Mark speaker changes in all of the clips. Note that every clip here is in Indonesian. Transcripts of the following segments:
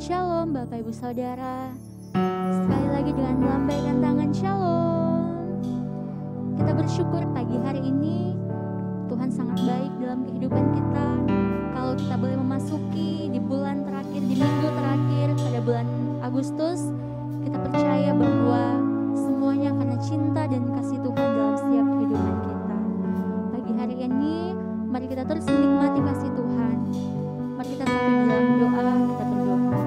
Speaker 1: Shalom Bapak Ibu Saudara. Sekali lagi dengan melambaikan tangan Shalom. Kita bersyukur pagi hari ini Tuhan sangat baik dalam kehidupan kita. Kalau kita boleh memasuki di bulan terakhir, di minggu terakhir pada bulan Agustus, kita percaya bahwa semuanya karena cinta dan kasih Tuhan dalam setiap kehidupan kita. Pagi hari ini mari kita terus menikmati kasih Tuhan. Mari kita sambil dalam doa, kita berdoa.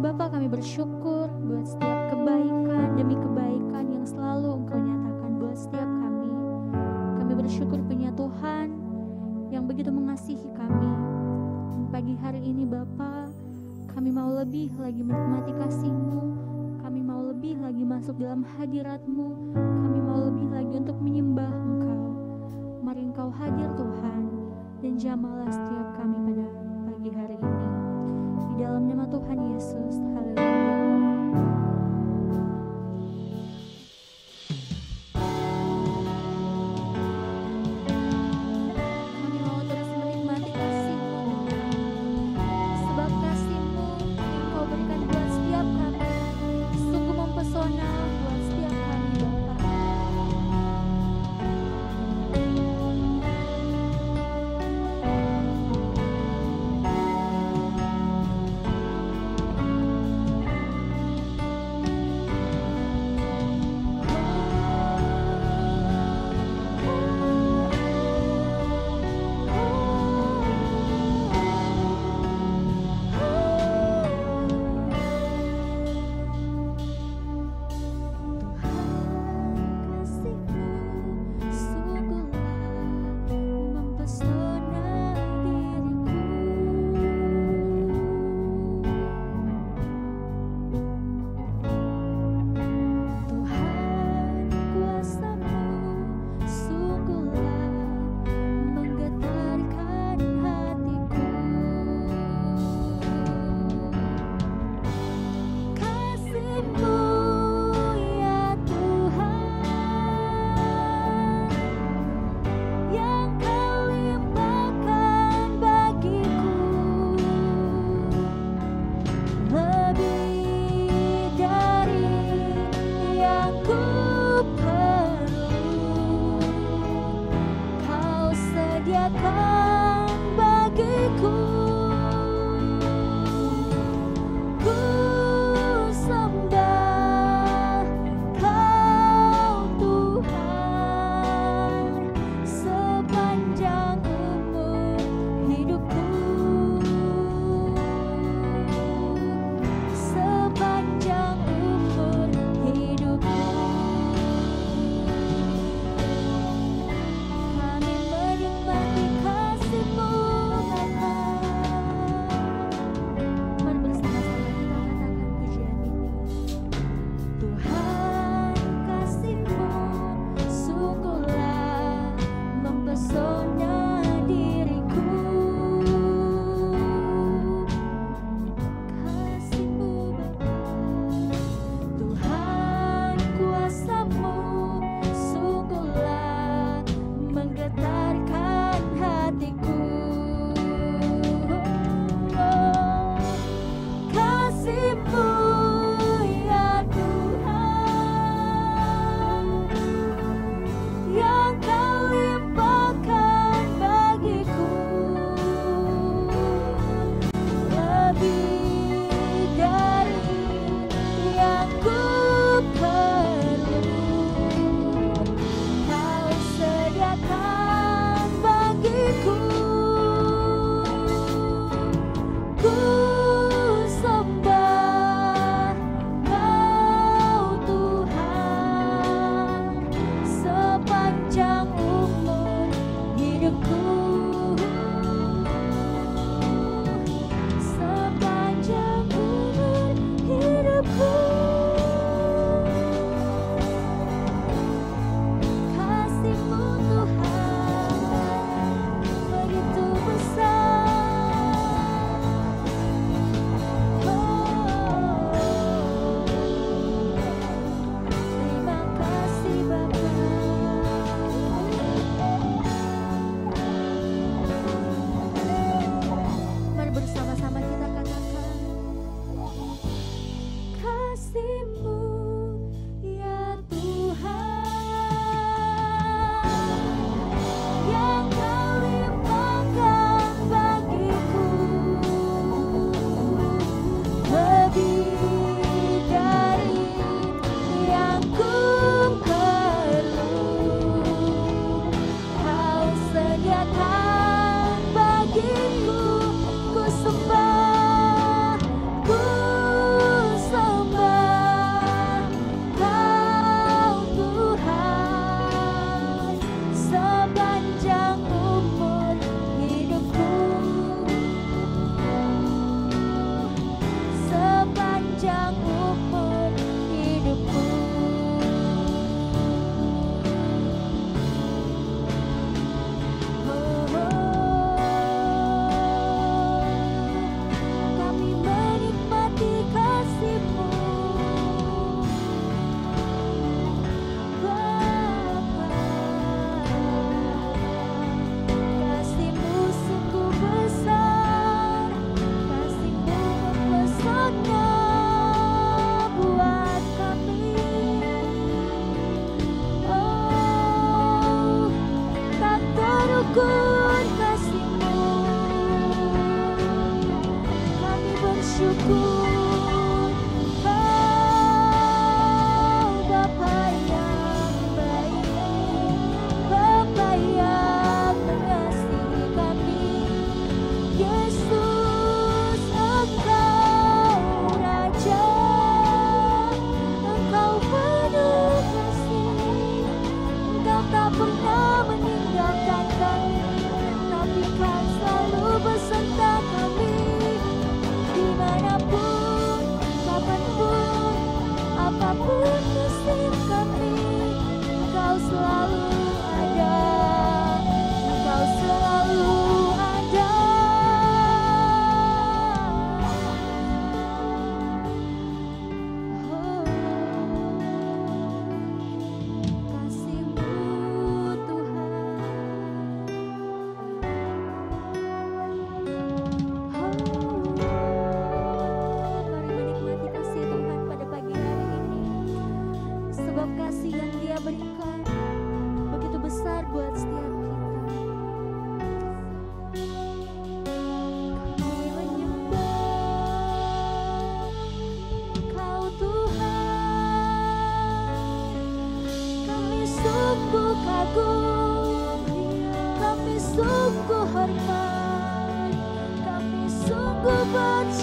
Speaker 1: Bapa, kami bersyukur buat setiap kebaikan demi kebaikan yang selalu Engkau nyatakan buat setiap kami. Kami bersyukur punya Tuhan yang begitu mengasihi kami. Pagi hari ini Bapa, kami mau lebih lagi menikmati kasih-Mu. Kami mau lebih lagi masuk dalam hadirat-Mu. Kami mau lebih lagi untuk menyembah Engkau. Mari Engkau hadir Tuhan dan jamahlah setiap kami pada pagi hari ini. Di dalam nama Tuhan Yesus, haleluya. Kami mau terus menikmati kasih-Mu, sebab kasih-Mu yang Kau berikan buat setiap kami sungguh mempesona buat setiap kami Bapa.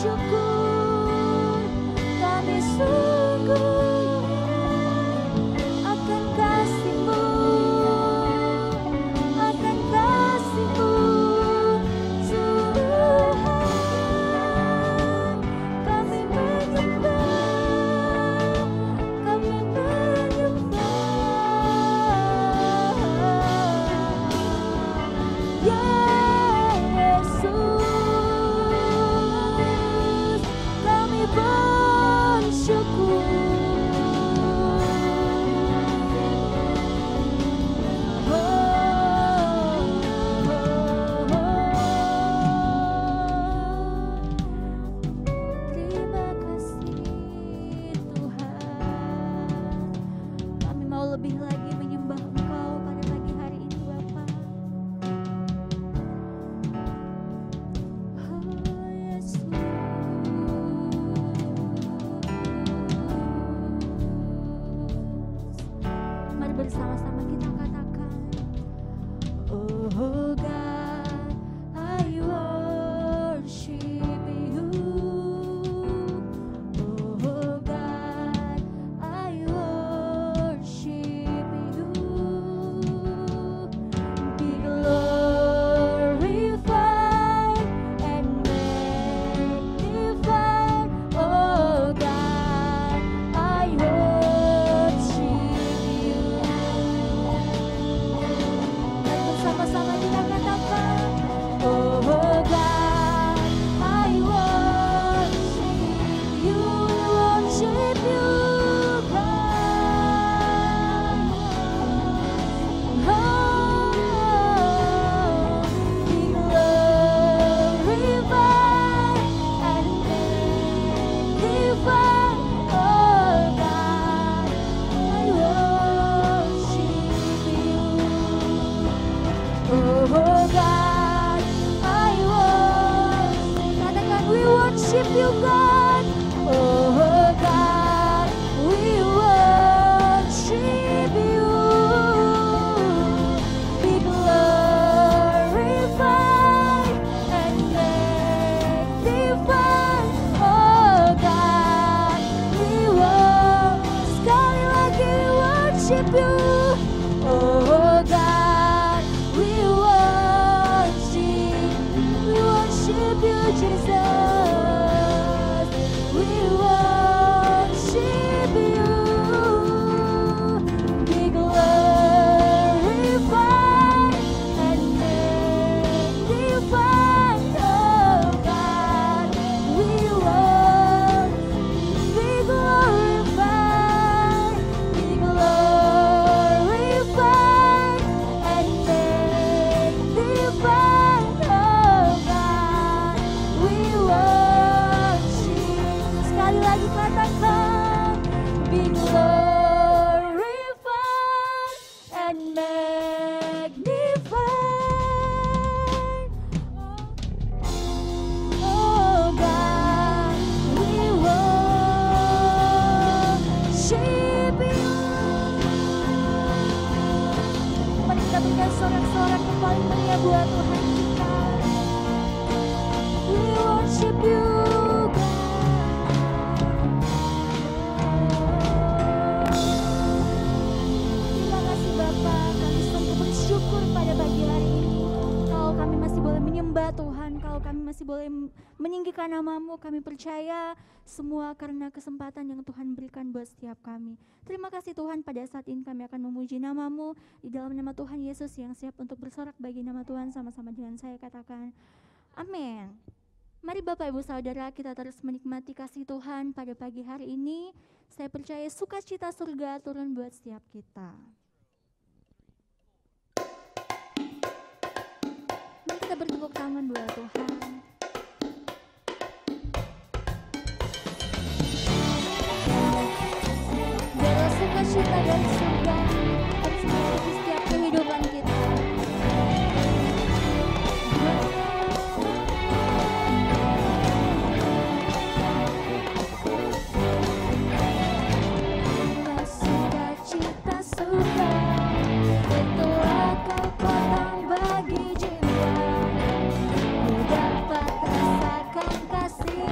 Speaker 1: bersyukur, kami sungguh akan kasih-Mu, akan kasih-Mu Tuhan. Kami menyembah, kami menyembah Yesus, kami bersyukur. Terima kasih Tuhan. Kami mau lebih lagi menyembah Engkau pada pagi hari ini Bapa. Oh Yesus. Mari bersama-sama kita katakan, oh God, I worship you. Oh God, I worship you. Be glorified and magnified. Oh God, I worship you. Dan bersama-sama kita katakan, oh God, I worship you, worship you, God. Oh, be glorified and magnified. Oh God, I worship you. Oh God, I worship. Katakan, we worship you God. Oh God, we worship you. Be glorified and magnified. Oh God, we worship. Sekali lagi we worship you. Oh God, we worship you, Jesus. We worship you. Be glorified and magnified. Oh God, we worship. Be glorified, be glorified and magnified. Oh God, we worship. Sekali lagi katakan, be glorified and magnified. Oh God, we worship you. Mari kita berikan sorak-sorak yang paling meriah buat Tuhan kita. We worship you, God. Terima kasih Bapa, kami sungguh bersyukur pada pagi hari ini. Kalau kami masih boleh menyembah Tuhan, kalau kami masih boleh meninggikan nama-Mu, kami percaya semua karena kesempatan yang Tuhan berikan buat setiap kami. Terima kasih Tuhan, pada saat ini kami akan memuji nama-Mu di dalam nama Tuhan Yesus yang siap untuk bersorak bagi nama Tuhan. Sama-sama dengan saya katakan, amin. Mari Bapak Ibu Saudara, kita terus menikmati kasih Tuhan pada pagi hari ini. Saya percaya sukacita surga turun buat setiap kita. Mari kita bertepuk tangan buat Tuhan. Biarlah sukacita dari surga terus menyertai setiap kehidupan kita. Kasih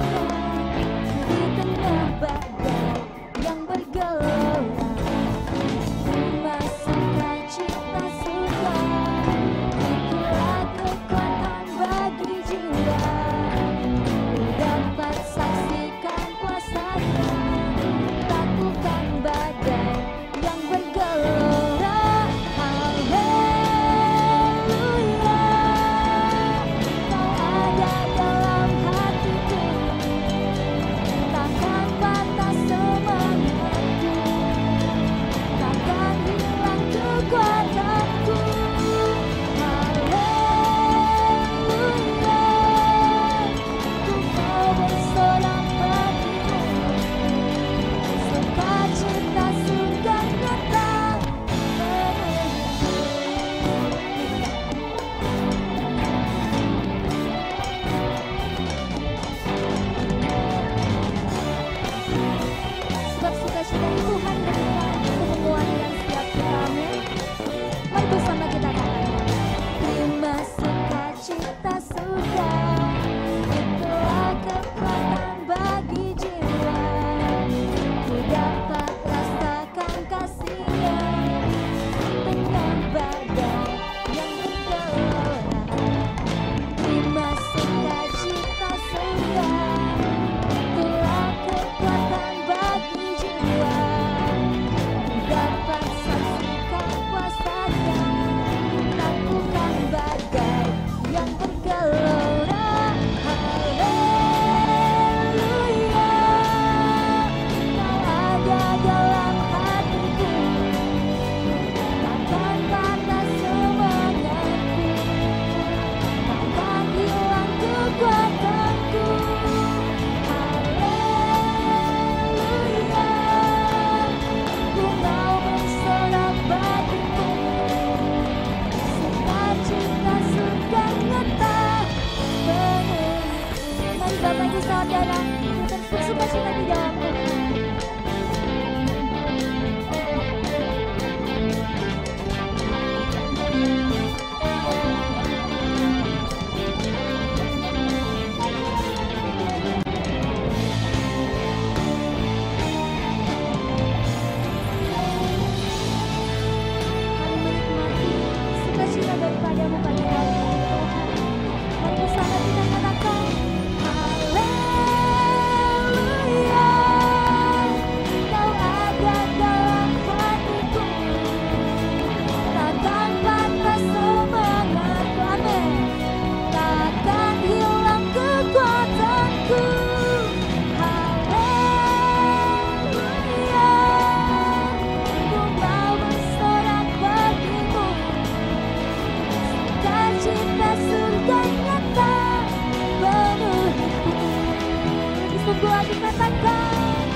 Speaker 1: lagi katakan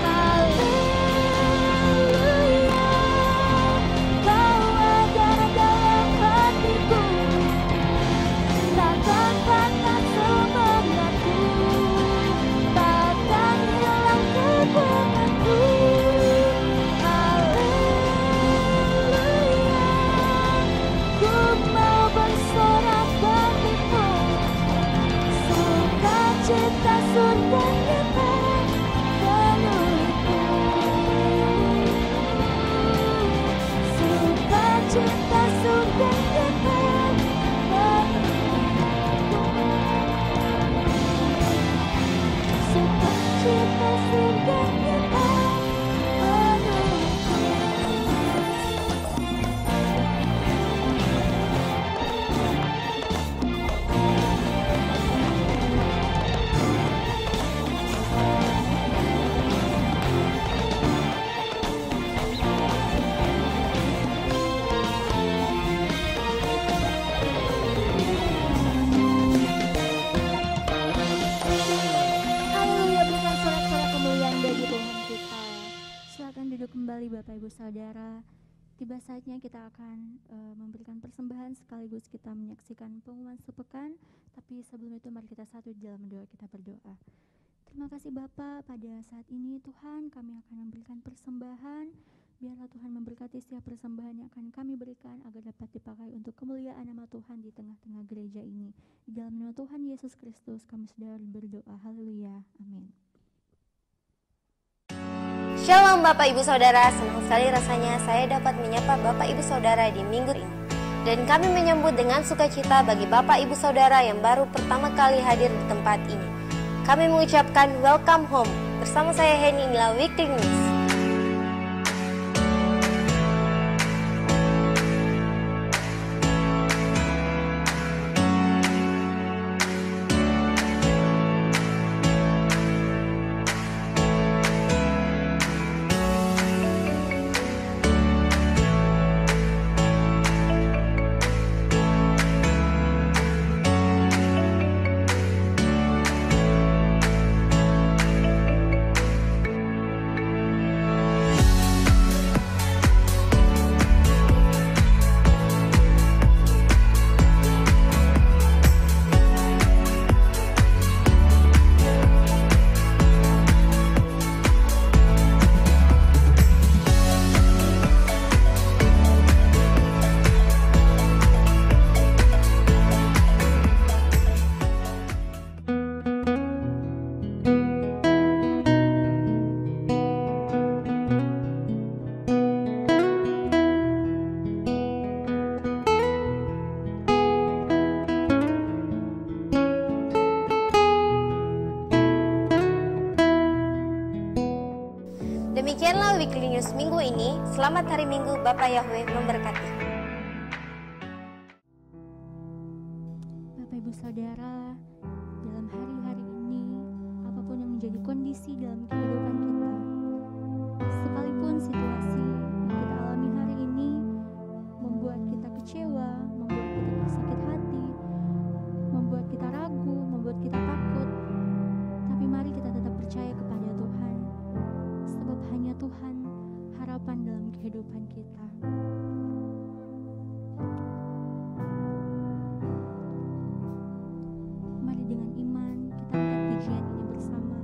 Speaker 1: haleluya. Kau ada dalam hatiku, takkan patah semangatku, takkan hilang kebenaranku. Haleluya, ku mau bersorak bagimu, sukacita surganya penuhiku, sukacita surganya penuhiku, sukacita surganya duduk kembali Bapak Ibu Saudara. Tiba saatnya kita akan memberikan persembahan sekaligus kita menyaksikan pengumuman sepekan. Tapi sebelum itu mari kita satu dalam doa, kita berdoa. Terima kasih Bapak, pada saat ini Tuhan kami akan memberikan persembahan. Biarlah Tuhan memberkati setiap persembahan yang akan kami berikan agar dapat dipakai untuk kemuliaan nama Tuhan di tengah-tengah gereja ini. Di dalam nama Tuhan Yesus Kristus kami sudah berdoa. Haleluya. Amin.
Speaker 2: Shalom Bapak Ibu Saudara, senang sekali rasanya saya dapat menyapa Bapak Ibu Saudara di minggu ini. Dan kami menyambut dengan sukacita bagi Bapak Ibu Saudara yang baru pertama kali hadir di tempat ini. Kami mengucapkan welcome home. Bersama saya Henny, inilah Weekly News. Demikianlah Weekly News minggu ini. Selamat hari Minggu, Bapak Yahweh memberkati.
Speaker 1: Bapak Ibu Saudara, dalam hari-hari ini, apapun yang menjadi kondisi dalam kehidupan kita, sekalipun situasi yang kita alami hari ini membuat kita kecewa, membuat kita bersakit hati, membuat kita ragu, membuat kita takut, tapi mari kita tetap percaya kepada Tuhan, sebab hanya Tuhan harapan dalam kehidupan kita. Mari dengan iman kita angkat pujian ini bersama.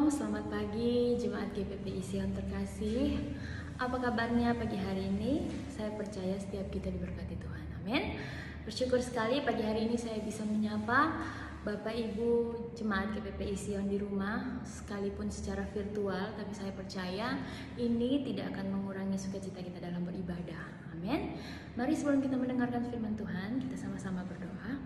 Speaker 3: Shalom, selamat pagi Jemaat GPPI Sion terkasih. Apa kabarnya pagi hari ini? Saya percaya setiap kita diberkati Tuhan, amin. Bersyukur sekali pagi hari ini saya bisa menyapa Bapak Ibu Jemaat GPPI Sion di rumah, sekalipun secara virtual, tapi saya percaya ini tidak akan mengurangi sukacita kita dalam beribadah, amin. Mari sebelum kita mendengarkan firman Tuhan, kita sama-sama berdoa.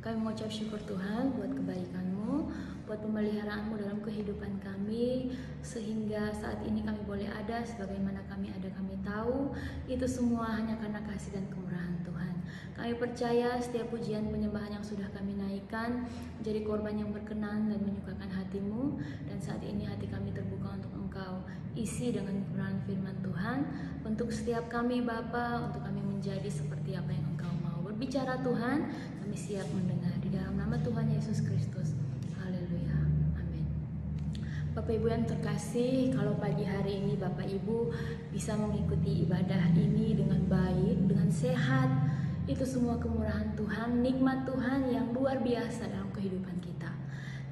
Speaker 3: Kami mengucap syukur Tuhan buat kebaikan-Mu, buat pemeliharaanmu dalam kehidupan kami, sehingga saat ini kami boleh ada sebagaimana kami ada. Kami tahu itu semua hanya karena kasih dan kemurahan Tuhan. Kami percaya setiap pujian penyembahan yang sudah kami naikkan menjadi korban yang berkenan dan menyukakan hati-Mu. Dan saat ini hati kami terbuka untuk Engkau isi dengan kemurahan firman Tuhan. Untuk setiap kami Bapa, untuk kami menjadi seperti apa yang Engkau mau. Berbicara Tuhan, kami siap mendengar di dalam nama Tuhan Yesus Kristus. Haleluya. Amin. Bapak Ibu yang terkasih, kalau pagi hari ini Bapak Ibu bisa mengikuti ibadah ini dengan baik, dengan sehat, itu semua kemurahan Tuhan, nikmat Tuhan yang luar biasa dalam kehidupan kita.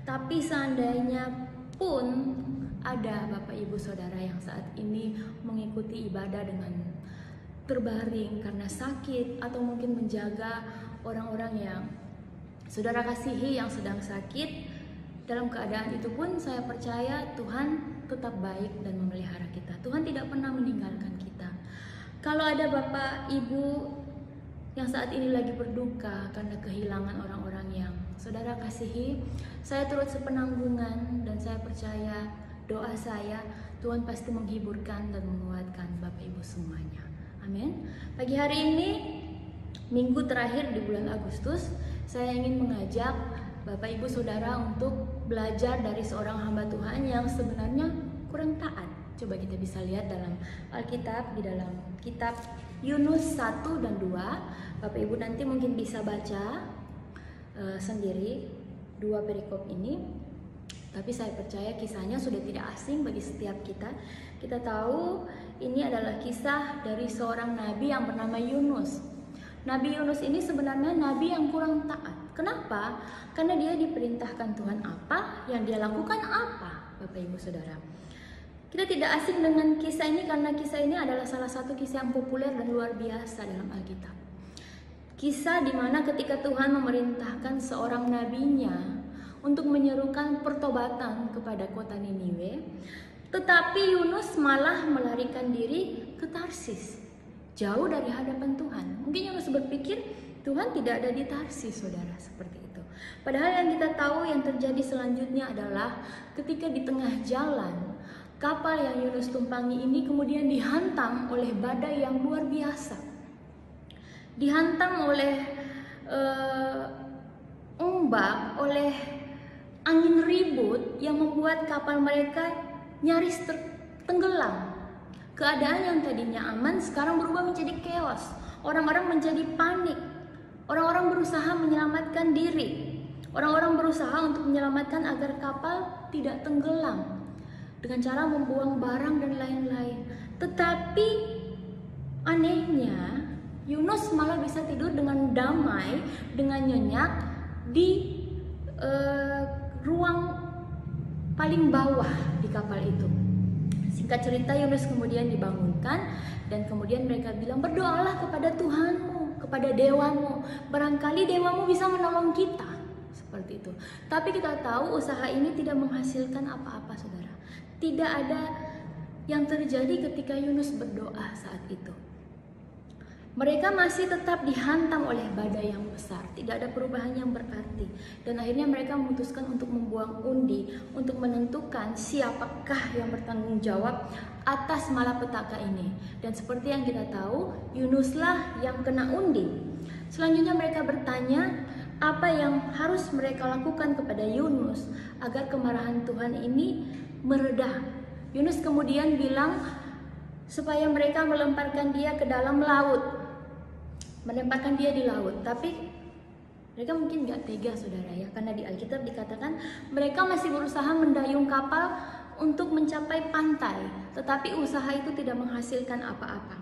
Speaker 3: Tapi seandainya pun ada Bapak Ibu Saudara yang saat ini mengikuti ibadah dengan terbaring karena sakit, atau mungkin menjaga orang-orang yang saudara kasihi yang sedang sakit, dalam keadaan itu pun saya percaya Tuhan tetap baik dan memelihara kita. Tuhan tidak pernah meninggalkan kita. Kalau ada Bapak Ibu yang saat ini lagi berduka karena kehilangan orang-orang yang saudara kasihi, saya turut sepenanggungan dan saya percaya doa saya Tuhan pasti menghiburkan dan menguatkan Bapak Ibu semuanya. Amin. Pagi hari ini, minggu terakhir di bulan Agustus, saya ingin mengajak Bapak Ibu Saudara untuk belajar dari seorang hamba Tuhan yang sebenarnya kurang taat. Coba kita bisa lihat dalam Alkitab, di dalam kitab Yunus 1 dan 2. Bapak Ibu nanti mungkin bisa baca sendiri dua perikop ini. Tapi saya percaya kisahnya sudah tidak asing bagi setiap kita. Kita tahu ini adalah kisah dari seorang nabi yang bernama Yunus. Nabi Yunus ini sebenarnya nabi yang kurang taat. Kenapa? Karena dia diperintahkan Tuhan apa, yang dia lakukan apa, Bapak Ibu Saudara. Kita tidak asing dengan kisah ini karena kisah ini adalah salah satu kisah yang populer dan luar biasa dalam Alkitab. Kisah di mana ketika Tuhan memerintahkan seorang nabinya untuk menyerukan pertobatan kepada kota Niniwe, tetapi Yunus malah melarikan diri ke Tarsis, jauh dari hadapan Tuhan. Mungkin Yunus berpikir Tuhan tidak ada di Tarsis, saudara, seperti itu. Padahal yang kita tahu yang terjadi selanjutnya adalah ketika di tengah jalan, kapal yang Yunus tumpangi ini kemudian dihantam oleh badai yang luar biasa. Dihantam oleh ombak, oleh angin ribut yang membuat kapal mereka nyaris tenggelam. Keadaan yang tadinya aman sekarang berubah menjadi chaos. Orang-orang menjadi panik. Orang-orang berusaha menyelamatkan diri. Orang-orang berusaha untuk menyelamatkan agar kapal tidak tenggelam dengan cara membuang barang dan lain-lain. Tetapi anehnya Yunus malah bisa tidur dengan damai, dengan nyenyak di ruang paling bawah di kapal itu. Singkat cerita, Yunus kemudian dibangunkan dan kemudian mereka bilang, berdoalah kepada Tuhanmu, kepada dewamu, barangkali dewamu bisa menolong kita. Seperti itu. Tapi kita tahu usaha ini tidak menghasilkan apa-apa, saudara. Tidak ada yang terjadi ketika Yunus berdoa saat itu. Mereka masih tetap dihantam oleh badai yang besar, tidak ada perubahan yang berarti. Dan akhirnya mereka memutuskan untuk membuang undi, untuk menentukan siapakah yang bertanggung jawab atas malapetaka ini. Dan seperti yang kita tahu, Yunuslah yang kena undi. Selanjutnya mereka bertanya, apa yang harus mereka lakukan kepada Yunus agar kemarahan Tuhan ini mereda. Yunus kemudian bilang, supaya mereka melemparkan dia ke dalam laut, melemparkan dia di laut. Tapi mereka mungkin gak tega, saudara, ya, karena di Alkitab dikatakan mereka masih berusaha mendayung kapal untuk mencapai pantai, tetapi usaha itu tidak menghasilkan apa-apa.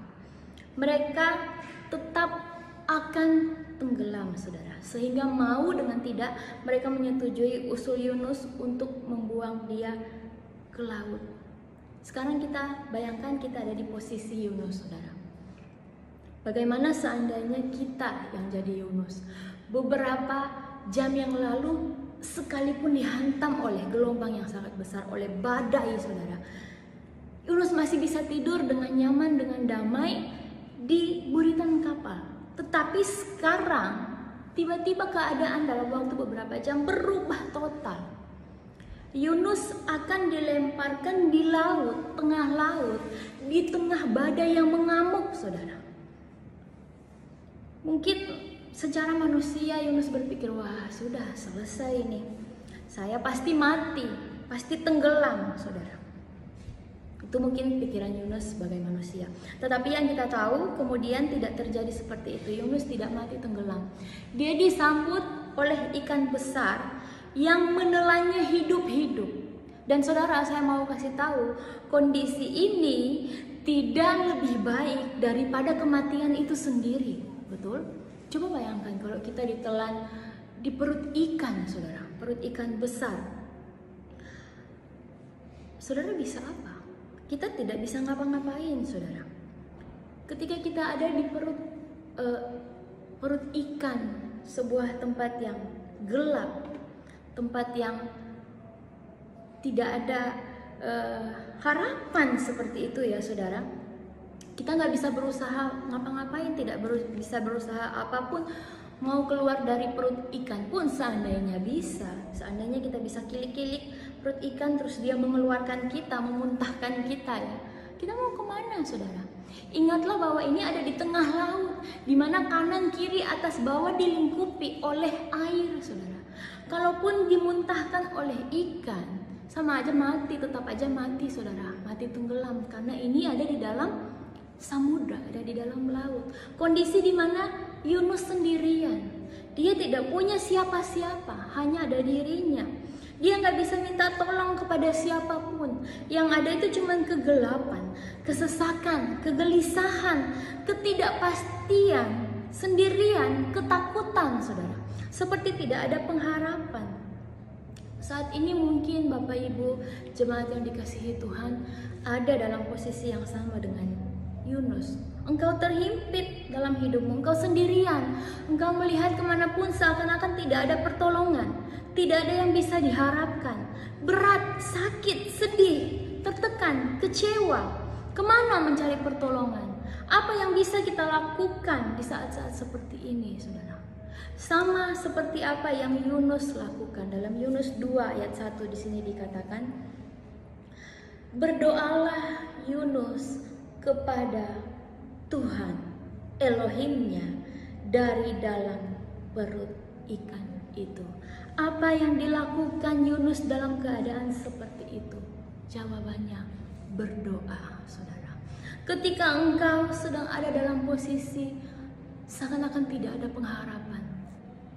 Speaker 3: Mereka tetap akan tenggelam, saudara. Sehingga mau dengan tidak mereka menyetujui usul Yunus untuk membuang dia ke laut. Sekarang kita bayangkan kita ada di posisi Yunus, saudara. Bagaimana seandainya kita yang jadi Yunus? Beberapa jam yang lalu, sekalipun dihantam oleh gelombang yang sangat besar, oleh badai, saudara, Yunus masih bisa tidur dengan nyaman, dengan damai di buritan kapal. Tetapi sekarang tiba-tiba keadaan dalam waktu beberapa jam berubah total. Yunus akan dilemparkan di laut, tengah laut, di tengah badai yang mengamuk, saudara. Mungkin secara manusia Yunus berpikir, wah sudah selesai ini, saya pasti mati, pasti tenggelam, saudara. Itu mungkin pikiran Yunus sebagai manusia. Tetapi yang kita tahu kemudian tidak terjadi seperti itu. Yunus tidak mati tenggelam. Dia disambut oleh ikan besar yang menelannya hidup-hidup. Dan saudara, saya mau kasih tahu, kondisi ini tidak lebih baik daripada kematian itu sendiri. Betul? Coba bayangkan kalau kita ditelan di perut ikan, saudara, perut ikan besar. Saudara bisa apa? Kita tidak bisa ngapa-ngapain, saudara. Ketika kita ada di perut ikan, sebuah tempat yang gelap, tempat yang tidak ada harapan seperti itu ya, saudara. Kita nggak bisa berusaha ngapa-ngapain, tidak bisa berusaha apapun. Mau keluar dari perut ikan pun seandainya bisa, seandainya kita bisa kilik-kilik perut ikan terus dia mengeluarkan kita, memuntahkan kita ya. Kita mau kemana, saudara? Ingatlah bahwa ini ada di tengah laut, di mana kanan, kiri, atas, bawah dilingkupi oleh air, saudara. Kalaupun dimuntahkan oleh ikan, sama aja mati, tetap aja mati, saudara. Mati tenggelam, karena ini ada di dalam samudra, ada di dalam laut. Kondisi di mana Yunus sendirian. Dia tidak punya siapa-siapa, hanya ada dirinya. Dia nggak bisa minta tolong kepada siapapun. Yang ada itu cuma kegelapan, kesesakan, kegelisahan, ketidakpastian, sendirian, ketakutan, saudara. Seperti tidak ada pengharapan. Saat ini mungkin Bapak Ibu jemaat yang dikasihi Tuhan ada dalam posisi yang sama dengan Yunus. Engkau terhimpit dalam hidupmu, engkau sendirian, engkau melihat kemanapun seakan-akan tidak ada pertolongan, tidak ada yang bisa diharapkan, berat, sakit, sedih, tertekan, kecewa. Kemana mencari pertolongan? Apa yang bisa kita lakukan di saat-saat seperti ini, saudara? Sama seperti apa yang Yunus lakukan. Dalam Yunus 2 ayat 1 di sini dikatakan, berdoalah Yunus kepada Tuhan Elohimnya dari dalam perut ikan itu. Apa yang dilakukan Yunus dalam keadaan seperti itu? Jawabannya berdoa, saudara. Ketika engkau sedang ada dalam posisi seakan-akan tidak ada pengharapan,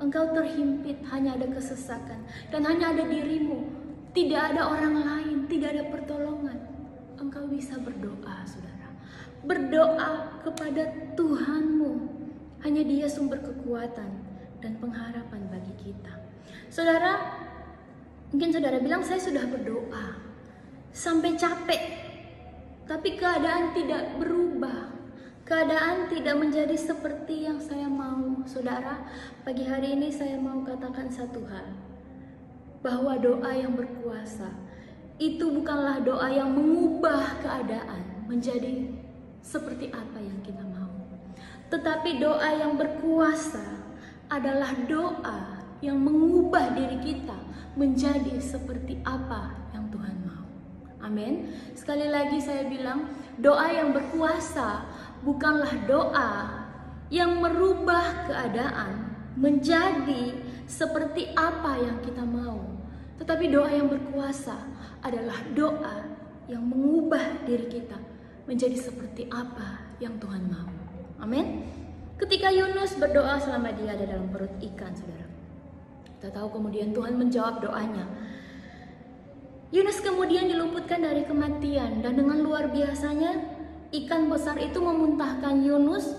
Speaker 3: engkau terhimpit, hanya ada kesesakan dan hanya ada dirimu, tidak ada orang lain, tidak ada pertolongan, engkau bisa berdoa, saudara. Berdoa kepada Tuhanmu. Hanya Dia sumber kekuatan dan pengharapan bagi kita. Saudara, mungkin saudara bilang, saya sudah berdoa sampai capek, tapi keadaan tidak berubah. Keadaan tidak menjadi seperti yang saya mau. Saudara, pagi hari ini saya mau katakan satu hal, bahwa doa yang berkuasa itu bukanlah doa yang mengubah keadaan menjadi seperti apa yang kita mau. Tetapi doa yang berkuasa adalah doa yang mengubah diri kita menjadi seperti apa yang Tuhan mau. Amin. Sekali lagi saya bilang, doa yang berkuasa bukanlah doa yang merubah keadaan menjadi seperti apa yang kita mau. Tetapi doa yang berkuasa adalah doa yang mengubah diri kita menjadi seperti apa yang Tuhan mau. Amin. Ketika Yunus berdoa selama dia ada dalam perut ikan, saudara, kita tahu kemudian Tuhan menjawab doanya. Yunus kemudian diluputkan dari kematian, dan dengan luar biasanya ikan besar itu memuntahkan Yunus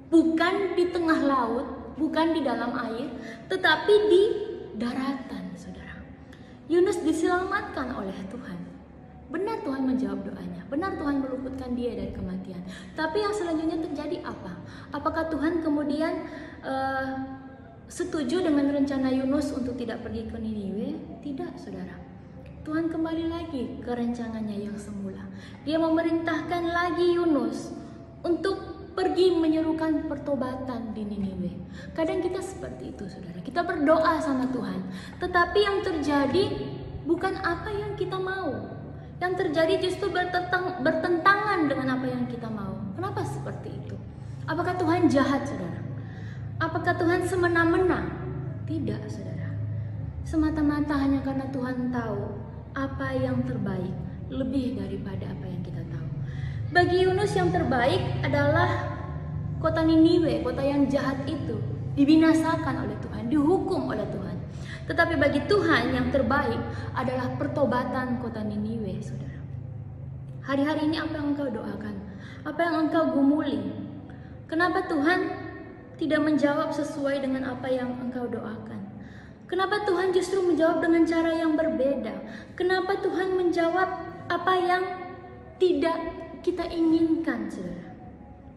Speaker 3: bukan di tengah laut, bukan di dalam air, tetapi di daratan, saudara. Yunus diselamatkan oleh Tuhan. Benar Tuhan menjawab doanya, benar Tuhan meluputkan dia dari kematian. Tapi yang selanjutnya terjadi apa? Apakah Tuhan kemudian setuju dengan rencana Yunus untuk tidak pergi ke Niniwe? Tidak, saudara. Tuhan kembali lagi ke rencananya yang semula. Dia memerintahkan lagi Yunus untuk pergi menyerukan pertobatan di Niniwe. Kadang kita seperti itu, saudara. Kita berdoa sama Tuhan, tetapi yang terjadi bukan apa yang kita mau. Yang terjadi justru bertentangan dengan apa yang kita mau. Kenapa seperti itu? Apakah Tuhan jahat, saudara? Apakah Tuhan semena-mena? Tidak, saudara. Semata-mata hanya karena Tuhan tahu apa yang terbaik lebih daripada apa yang kita tahu. Bagi Yunus yang terbaik adalah kota Niniwe, kota yang jahat itu dibinasakan oleh Tuhan, dihukum oleh Tuhan. Tetapi bagi Tuhan yang terbaik adalah pertobatan kota Niniwe, saudara. Hari-hari ini apa yang engkau doakan? Apa yang engkau gumuli? Kenapa Tuhan tidak menjawab sesuai dengan apa yang engkau doakan? Kenapa Tuhan justru menjawab dengan cara yang berbeda? Kenapa Tuhan menjawab apa yang tidak kita inginkan, saudara?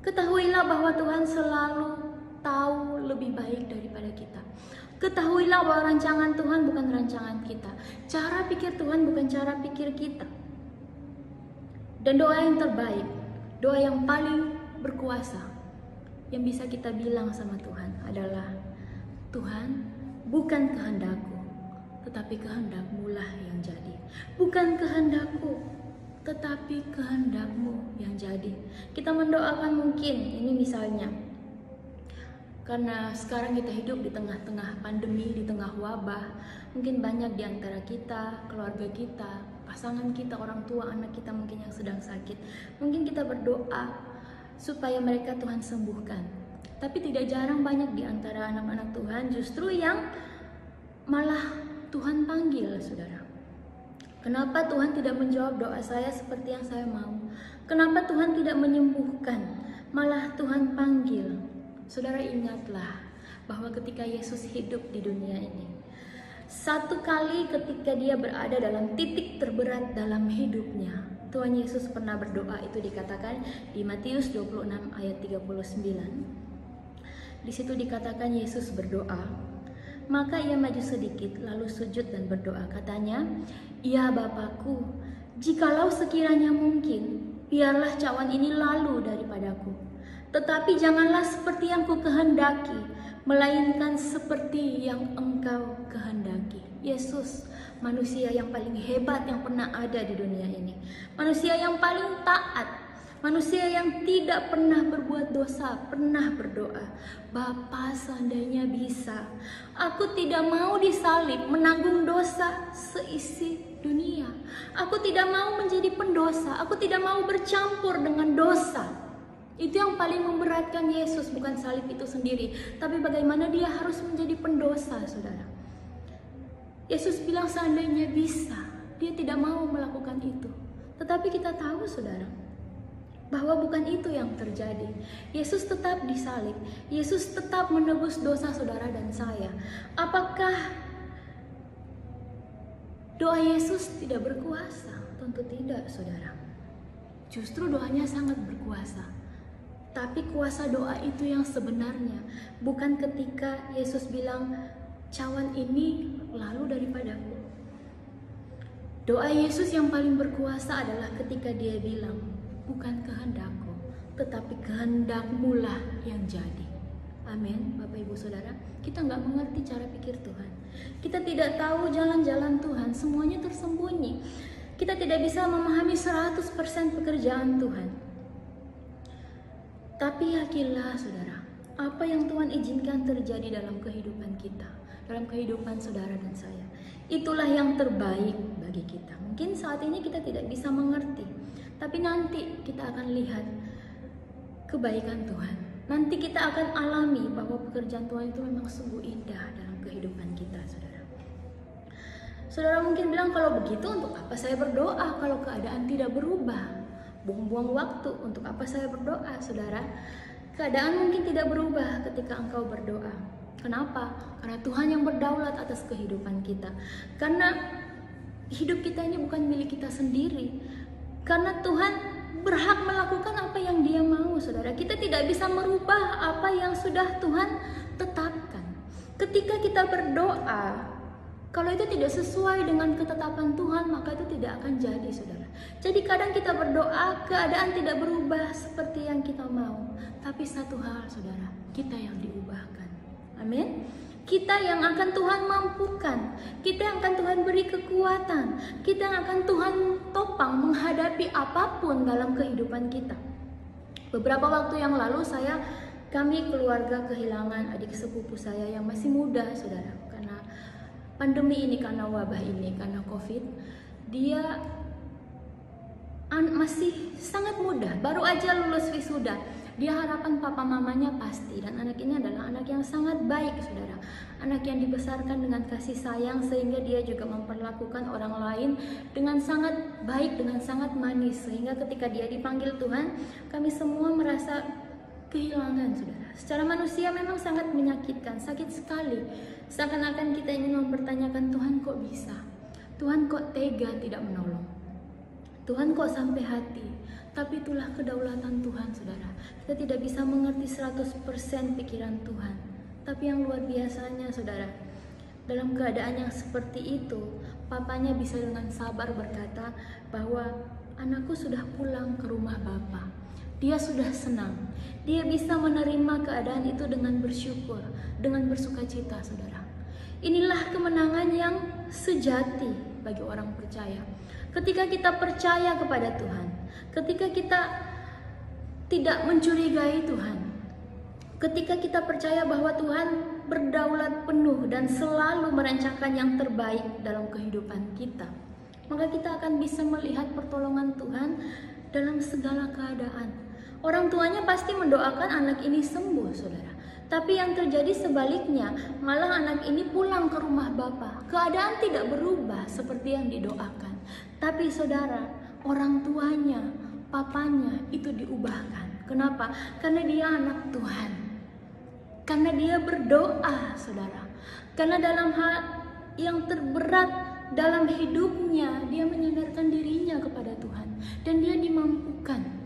Speaker 3: Ketahuilah bahwa Tuhan selalu tahu lebih baik daripada kita. Ketahuilah bahwa rancangan Tuhan bukan rancangan kita. Cara pikir Tuhan bukan cara pikir kita. Dan doa yang terbaik, doa yang paling berkuasa yang bisa kita bilang sama Tuhan adalah, Tuhan, bukan kehendakku, tetapi kehendak-Mu lah yang jadi. Bukan kehendakku, tetapi kehendak-Mu yang jadi. Kita mendoakan mungkin, ini misalnya, karena sekarang kita hidup di tengah-tengah pandemi, di tengah wabah. Mungkin banyak di antara kita, keluarga kita, pasangan kita, orang tua, anak kita mungkin yang sedang sakit. Mungkin kita berdoa supaya mereka Tuhan sembuhkan. Tapi tidak jarang banyak di antara anak-anak Tuhan justru yang malah Tuhan panggil, saudara. Kenapa Tuhan tidak menjawab doa saya seperti yang saya mau? Kenapa Tuhan tidak menyembuhkan? Malah Tuhan panggil. Saudara, ingatlah bahwa ketika Yesus hidup di dunia ini, satu kali ketika dia berada dalam titik terberat dalam hidupnya, Tuhan Yesus pernah berdoa, itu dikatakan di Matius 26 ayat 39. Di situ dikatakan Yesus berdoa, maka ia maju sedikit lalu sujud dan berdoa. Katanya, "Ya Bapakku, jikalau sekiranya mungkin, biarlah cawan ini lalu daripadaku. Tetapi janganlah seperti yang ku kehendaki, melainkan seperti yang Engkau kehendaki." Yesus, manusia yang paling hebat yang pernah ada di dunia ini. Manusia yang paling taat. Manusia yang tidak pernah berbuat dosa, pernah berdoa, "Bapa, seandainya bisa, aku tidak mau disalib menanggung dosa seisi dunia. Aku tidak mau menjadi pendosa, aku tidak mau bercampur dengan dosa." Itu yang paling memberatkan Yesus, bukan salib itu sendiri, tapi bagaimana dia harus menjadi pendosa, saudara. Yesus bilang seandainya bisa, dia tidak mau melakukan itu. Tetapi kita tahu, saudara, bahwa bukan itu yang terjadi. Yesus tetap disalib, Yesus tetap menebus dosa saudara dan saya. Apakah doa Yesus tidak berkuasa? Tentu tidak, saudara. Justru doanya sangat berkuasa. Tapi kuasa doa itu yang sebenarnya bukan ketika Yesus bilang, "Cawan ini lalu daripadaku." Doa Yesus yang paling berkuasa adalah ketika dia bilang, "Bukan kehendakku, tetapi kehendak-Mu lah yang jadi." Amin, Bapak Ibu Saudara. Kita nggak mengerti cara pikir Tuhan. Kita tidak tahu jalan-jalan Tuhan, semuanya tersembunyi. Kita tidak bisa memahami 100% pekerjaan Tuhan. Tapi yakinlah, saudara, apa yang Tuhan izinkan terjadi dalam kehidupan kita, dalam kehidupan saudara dan saya, itulah yang terbaik bagi kita. Mungkin saat ini kita tidak bisa mengerti, tapi nanti kita akan lihat kebaikan Tuhan. Nanti kita akan alami bahwa pekerjaan Tuhan itu memang sungguh indah dalam kehidupan kita, saudara. Saudara mungkin bilang, kalau begitu untuk apa saya berdoa kalau keadaan tidak berubah? Buang-buang waktu, untuk apa saya berdoa, saudara? Keadaan mungkin tidak berubah ketika engkau berdoa. Kenapa? Karena Tuhan yang berdaulat atas kehidupan kita. Karena hidup kita ini bukan milik kita sendiri. Karena Tuhan berhak melakukan apa yang Dia mau, saudara. Kita tidak bisa merubah apa yang sudah Tuhan tetapkan. Ketika kita berdoa, kalau itu tidak sesuai dengan ketetapan Tuhan, maka itu tidak akan jadi, saudara. Jadi kadang kita berdoa, keadaan tidak berubah seperti yang kita mau. Tapi satu hal, saudara, kita yang diubahkan. Amin. Kita yang akan Tuhan mampukan, kita yang akan Tuhan beri kekuatan, kita yang akan Tuhan topang menghadapi apapun dalam kehidupan kita. Beberapa waktu yang lalu kami keluarga kehilangan adik sepupu saya yang masih muda, saudara. Karena pandemi ini, karena wabah ini, karena COVID, dia masih sangat muda, baru aja lulus wisuda. Dia harapan papa mamanya pasti, dan anak ini adalah anak yang sangat baik, saudara. Anak yang dibesarkan dengan kasih sayang, sehingga dia juga memperlakukan orang lain dengan sangat baik, dengan sangat manis. Sehingga ketika dia dipanggil Tuhan, kami semua merasa kehilangan, saudara. Secara manusia memang sangat menyakitkan, sakit sekali. Seakan-akan kita ingin mempertanyakan, Tuhan kok bisa? Tuhan kok tega tidak menolong? Tuhan kok sampai hati? Tapi itulah kedaulatan Tuhan, saudara. Kita tidak bisa mengerti 100% pikiran Tuhan. Tapi yang luar biasanya, saudara, dalam keadaan yang seperti itu, papanya bisa dengan sabar berkata bahwa anakku sudah pulang ke rumah Bapa. Dia sudah senang. Dia bisa menerima keadaan itu dengan bersyukur, dengan bersukacita, saudara. Inilah kemenangan yang sejati bagi orang percaya. Ketika kita percaya kepada Tuhan, ketika kita tidak mencurigai Tuhan, ketika kita percaya bahwa Tuhan berdaulat penuh dan selalu merencanakan yang terbaik dalam kehidupan kita, maka kita akan bisa melihat pertolongan Tuhan dalam segala keadaan. Orang tuanya pasti mendoakan anak ini sembuh, saudara. Tapi yang terjadi sebaliknya, malah anak ini pulang ke rumah Bapa. Keadaan tidak berubah seperti yang didoakan. Tapi saudara, orang tuanya, papanya itu diubahkan. Kenapa? Karena dia anak Tuhan. Karena dia berdoa, saudara. Karena dalam hal yang terberat dalam hidupnya, dia menyandarkan dirinya kepada Tuhan. Dan dia dimampukan.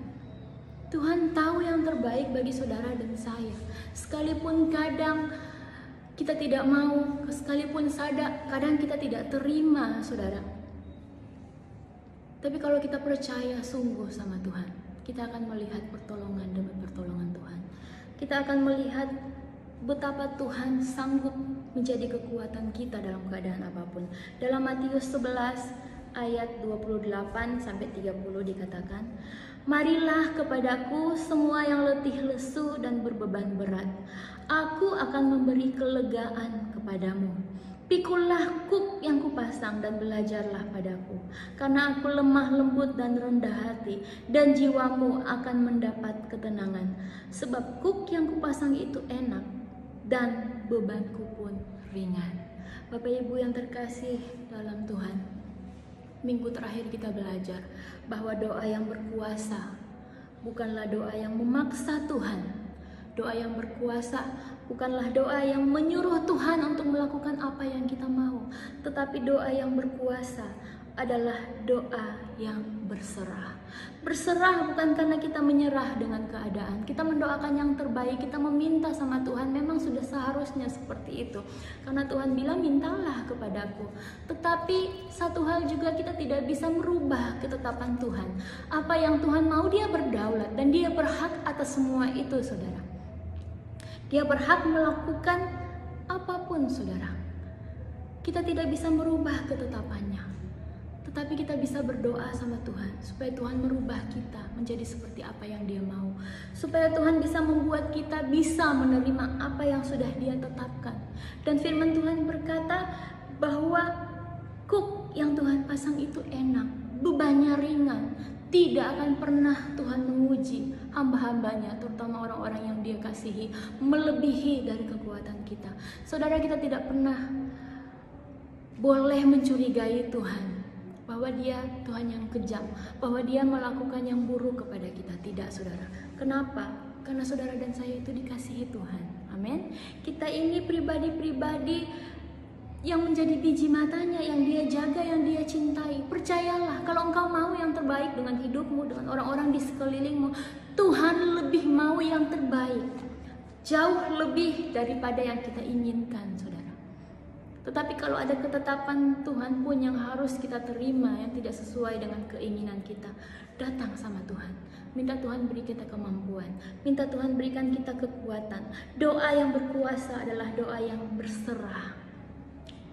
Speaker 3: Tuhan tahu yang terbaik bagi saudara dan saya. Sekalipun kadang kita tidak mau, sekalipun kadang kita tidak terima, saudara. Tapi kalau kita percaya sungguh sama Tuhan, kita akan melihat pertolongan demi pertolongan Tuhan. Kita akan melihat betapa Tuhan sanggup menjadi kekuatan kita dalam keadaan apapun. Dalam Matius 11 ayat 28-30 dikatakan, "Marilah kepadaku semua yang letih lesu dan berbeban berat. Aku akan memberi kelegaan kepadamu. Pikulah kuk yang kupasang dan belajarlah padaku. Karena aku lemah lembut dan rendah hati, dan jiwamu akan mendapat ketenangan. Sebab kuk yang kupasang itu enak, dan bebanku pun ringan." Bapak Ibu yang terkasih dalam Tuhan, minggu terakhir kita belajar bahwa doa yang berkuasa bukanlah doa yang memaksa Tuhan. Doa yang berkuasa bukanlah doa yang menyuruh Tuhan untuk melakukan apa yang kita mau. Tetapi doa yang berkuasa adalah doa yang berserah. Berserah bukan karena kita menyerah dengan keadaan. Kita mendoakan yang terbaik, kita meminta sama Tuhan. Memang sudah seharusnya seperti itu. Karena Tuhan bilang, mintalah kepadaku. Tetapi satu hal juga, kita tidak bisa merubah ketetapan Tuhan. Apa yang Tuhan mau, Dia berdaulat. Dan Dia berhak atas semua itu, saudara. Dia berhak melakukan apapun, saudara. Kita tidak bisa merubah ketetapannya. Tetapi kita bisa berdoa sama Tuhan supaya Tuhan merubah kita menjadi seperti apa yang Dia mau. Supaya Tuhan bisa membuat kita bisa menerima apa yang sudah Dia tetapkan. Dan firman Tuhan berkata bahwa kuk yang Tuhan pasang itu enak, bebannya ringan. Tidak akan pernah Tuhan menguji hamba-hambanya, terutama orang-orang yang Dia kasihi, melebihi dari kekuatan kita. Saudara, kita tidak pernah boleh mencurigai Tuhan bahwa Dia Tuhan yang kejam, bahwa Dia melakukan yang buruk kepada kita. Tidak, saudara. Kenapa? Karena saudara dan saya itu dikasihi Tuhan. Amin. Kita ini pribadi-pribadi yang menjadi biji matanya, yang dia jaga, yang dia cintai. Percayalah, kalau engkau mau yang terbaik dengan hidupmu, dengan orang-orang di sekelilingmu, Tuhan lebih mau yang terbaik. Jauh lebih daripada yang kita inginkan, saudara. Tetapi kalau ada ketetapan Tuhan pun yang harus kita terima, yang tidak sesuai dengan keinginan kita, datang sama Tuhan. Minta Tuhan beri kita kemampuan. Minta Tuhan berikan kita kekuatan. Doa yang berkuasa adalah doa yang berserah.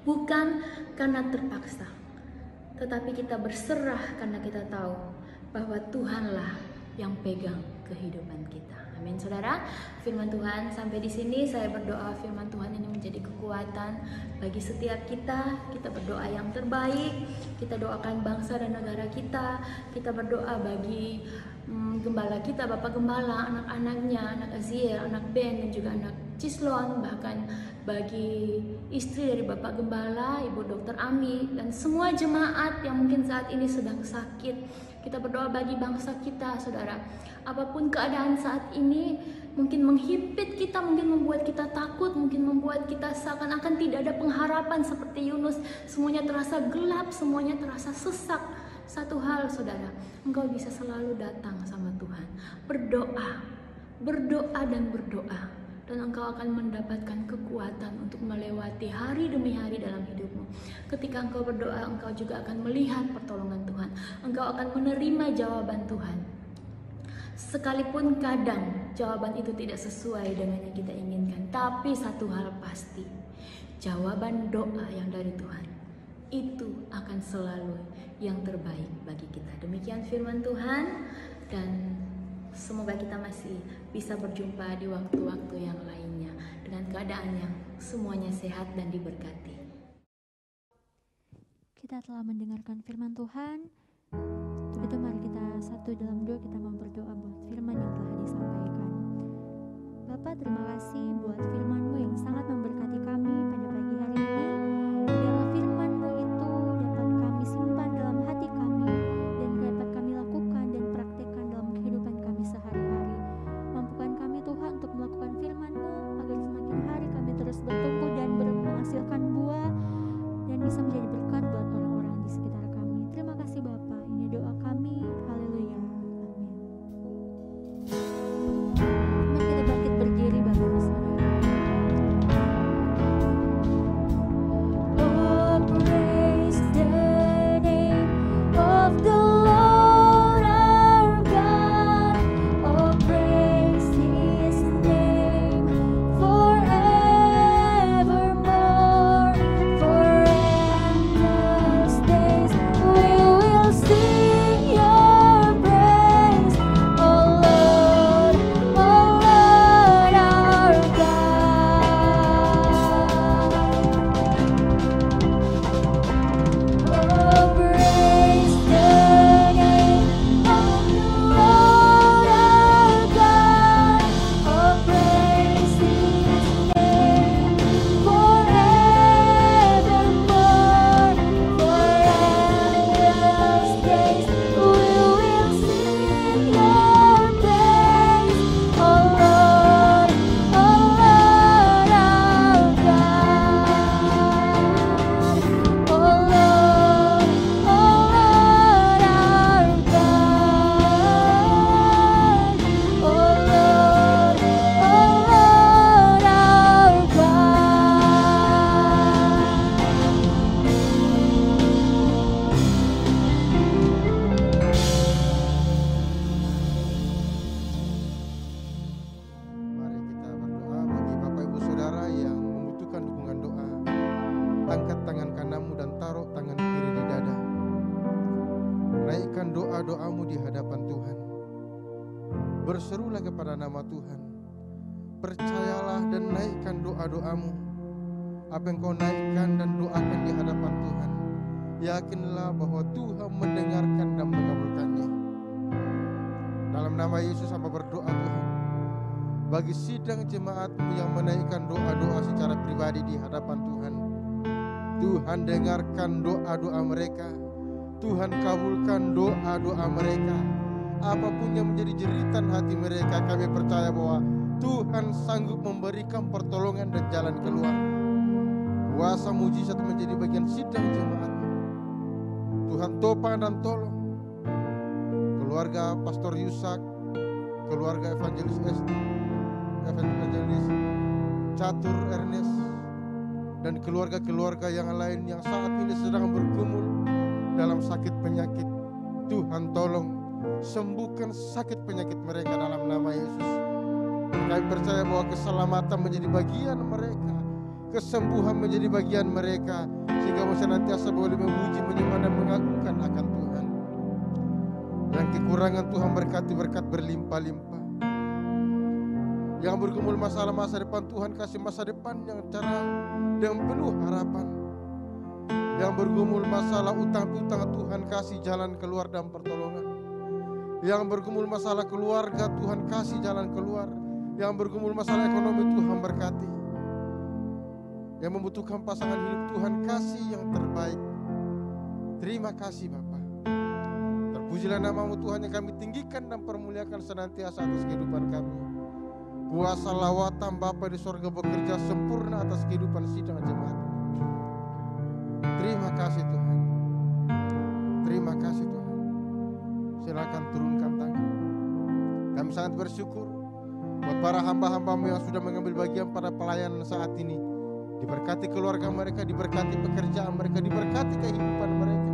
Speaker 3: Bukan karena terpaksa, tetapi kita berserah karena kita tahu bahwa Tuhanlah yang pegang kehidupan kita. Amin, saudara. Firman Tuhan sampai di sini saya berdoa firman Tuhan ini menjadi kekuatan bagi setiap kita. Kita berdoa yang terbaik. Kita doakan bangsa dan negara kita. Kita berdoa bagi gembala kita, Bapak Gembala, anak-anaknya, anak Aziel, anak Ben dan juga anak Cislon, bahkan bagi istri dari Bapak Gembala, Ibu Dr. Ami, dan semua jemaat yang mungkin saat ini sedang sakit. Kita berdoa bagi bangsa kita, saudara. Apapun keadaan saat ini, mungkin menghimpit kita, mungkin membuat kita takut, mungkin membuat kita seakan-akan tidak ada pengharapan seperti Yunus. Semuanya terasa gelap, semuanya terasa sesak. Satu hal, saudara, engkau bisa selalu datang sama Tuhan. Berdoa, berdoa dan berdoa. Dan engkau akan mendapatkan kekuatan untuk melewati hari demi hari dalam hidupmu. Ketika engkau berdoa, engkau juga akan melihat pertolongan Tuhan. Engkau akan menerima jawaban Tuhan. Sekalipun kadang jawaban itu tidak sesuai dengan yang kita inginkan. Tapi satu hal pasti, jawaban doa yang dari Tuhan itu akan selalu yang terbaik bagi kita. Demikian firman Tuhan, dan semoga kita masih bisa berjumpa di waktu-waktu yang lainnya dengan keadaan yang semuanya sehat dan diberkati.
Speaker 1: Kita telah mendengarkan firman Tuhan. Untuk itu mari kita satu dalam doa, kita mau berdoa buat firman yang telah disampaikan. Bapak, terima kasih buat firman-Mu yang sangat memberkati kami pada pagi hari ini. Biarlah firman-Mu itu dapat kami simpan dalam hati kami dan dapat kami lakukan dan praktekkan dalam kehidupan kami sehari-hari. Mampukan kami Tuhan untuk melakukan firman-Mu agar semakin hari kami terus bertumbuh dan menghasilkan buah dan bisa menjadi berkat buat orang-orang di sekitar kami. Terima kasih Bapa, ini doa kami. Haleluya. Amin. Mari kita bangkit berdiri Bapak Ibu Saudara. Oh, praise the name of the Lord our God. Oh, praise His name forevermore. For endless days we will sing Your praise, oh Lord our God. Oh, praise the name of the Lord our God. Oh, praise His name forevermore. For endless days we will sing Your praise, oh Lord our God. Oh Lord our God. Oh Lord our
Speaker 4: Mari kita berdoa bagi Bapak Ibu Saudara yang membutuhkan dukungan doa. Angkat tangan kananmu dan taruh tangan kiri di dada. Naikkan doa-doamu di hadapan Tuhan. Berserulah kepada nama Tuhan. Percayalah dan naikkan doa-doamu. Apa yang kau naikkan dan doakan di hadapan Tuhan, yakinlah bahwa Tuhan mendengarkan dan mengabulkannya. Dalam nama Yesus hamba berdoa Tuhan, bagi sidang jemaatmu yang menaikkan doa-doa secara pribadi di hadapan Tuhan, Tuhan dengarkan doa-doa mereka. Tuhan kabulkan doa-doa mereka. apapun yang menjadi jeritan hati mereka, kami percaya bahwa Tuhan sanggup memberikan pertolongan dan jalan keluar. Kuasa mujizat menjadi bagian sidang jemaat. Tuhan topang dan tolong keluarga Pastor Yusak, keluarga Evangelis Catur Ernest, dan keluarga-keluarga yang lain yang saat ini sedang bergumul dalam sakit penyakit. Tuhan tolong sembuhkan sakit penyakit mereka dalam nama Yesus. Kami percaya bahwa keselamatan menjadi bagian mereka, kesembuhan menjadi bagian mereka, sehingga mereka senantiasa boleh memuji, menyembah dan mengagungkan akan Tuhan. Yang kekurangan Tuhan berkati berkat berlimpah-limpah. Yang bergumul masalah masa depan, Tuhan kasih masa depan yang cerah dengan penuh harapan. Yang bergumul masalah utang-utang, Tuhan kasih jalan keluar dan pertolongan. Yang bergumul masalah keluarga, Tuhan kasih jalan keluar. Yang bergumul masalah ekonomi, Tuhan berkati. Yang membutuhkan pasangan hidup, Tuhan kasih yang terbaik. Terima kasih Bapa. Terpujilah nama-Mu Tuhan yang kami tinggikan dan permuliakan senantiasa atas kehidupan kami. Kuasa lawatan Bapa di sorga bekerja sempurna atas kehidupan sidang jemaat. Terima kasih Tuhan. Terima kasih Tuhan. Silakan turunkan tangan. Kami sangat bersyukur buat para hamba-hamba-Mu yang sudah mengambil bagian pada pelayanan saat ini. Diberkati keluarga mereka, diberkati pekerjaan mereka, diberkati kehidupan mereka.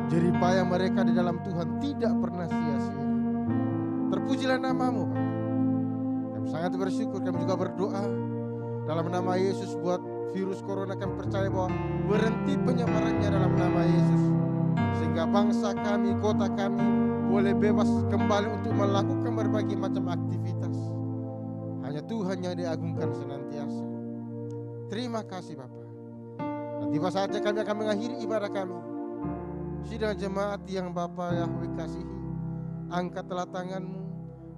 Speaker 4: Jeripaya mereka di dalam Tuhan tidak pernah sia-sia. Terpujilah nama-Mu Bapa. Sangat bersyukur, kami juga berdoa dalam nama Yesus buat virus corona. Kami percaya bahwa berhenti penyebarannya dalam nama Yesus, sehingga bangsa kami, kota kami boleh bebas kembali untuk melakukan berbagai macam aktivitas. Hanya Tuhan yang diagungkan senantiasa. Terima kasih Bapa. Dan tiba saatnya kami akan mengakhiri ibadah kami. Sidang jemaat yang Bapa Yahweh kasihi, angkatlah tangan-Mu,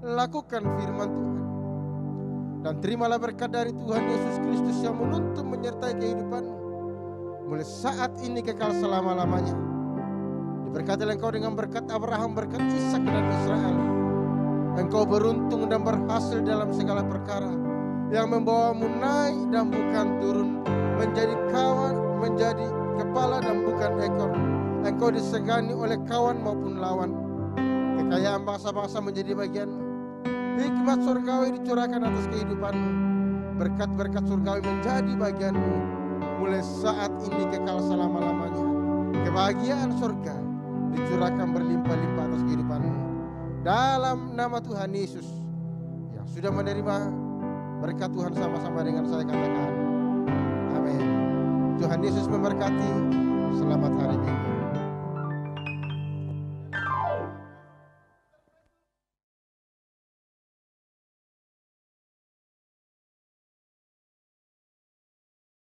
Speaker 4: lakukan firman Tuhan. Dan terimalah berkat dari Tuhan Yesus Kristus yang menuntun menyertai kehidupanmu mulai saat ini kekal selama-lamanya. Diberkatilah engkau dengan berkat Abraham, berkat Ishak dan Israel. Engkau beruntung dan berhasil dalam segala perkara, yang membawamu naik dan bukan turun, menjadi kawan, menjadi kepala dan bukan ekor. Engkau disegani oleh kawan maupun lawan. Kekayaan bangsa-bangsa menjadi bagianmu. Hikmat surgawi dicurahkan atas kehidupanmu. Berkat-berkat surgawi menjadi bagianmu mulai saat ini kekal selama-lamanya. Kebahagiaan surga dicurahkan berlimpah-limpah atas kehidupanmu. Dalam nama Tuhan Yesus yang sudah menerima berkat Tuhan, sama-sama dengan saya katakan amin. Tuhan Yesus memberkati. Selamat hari Minggu.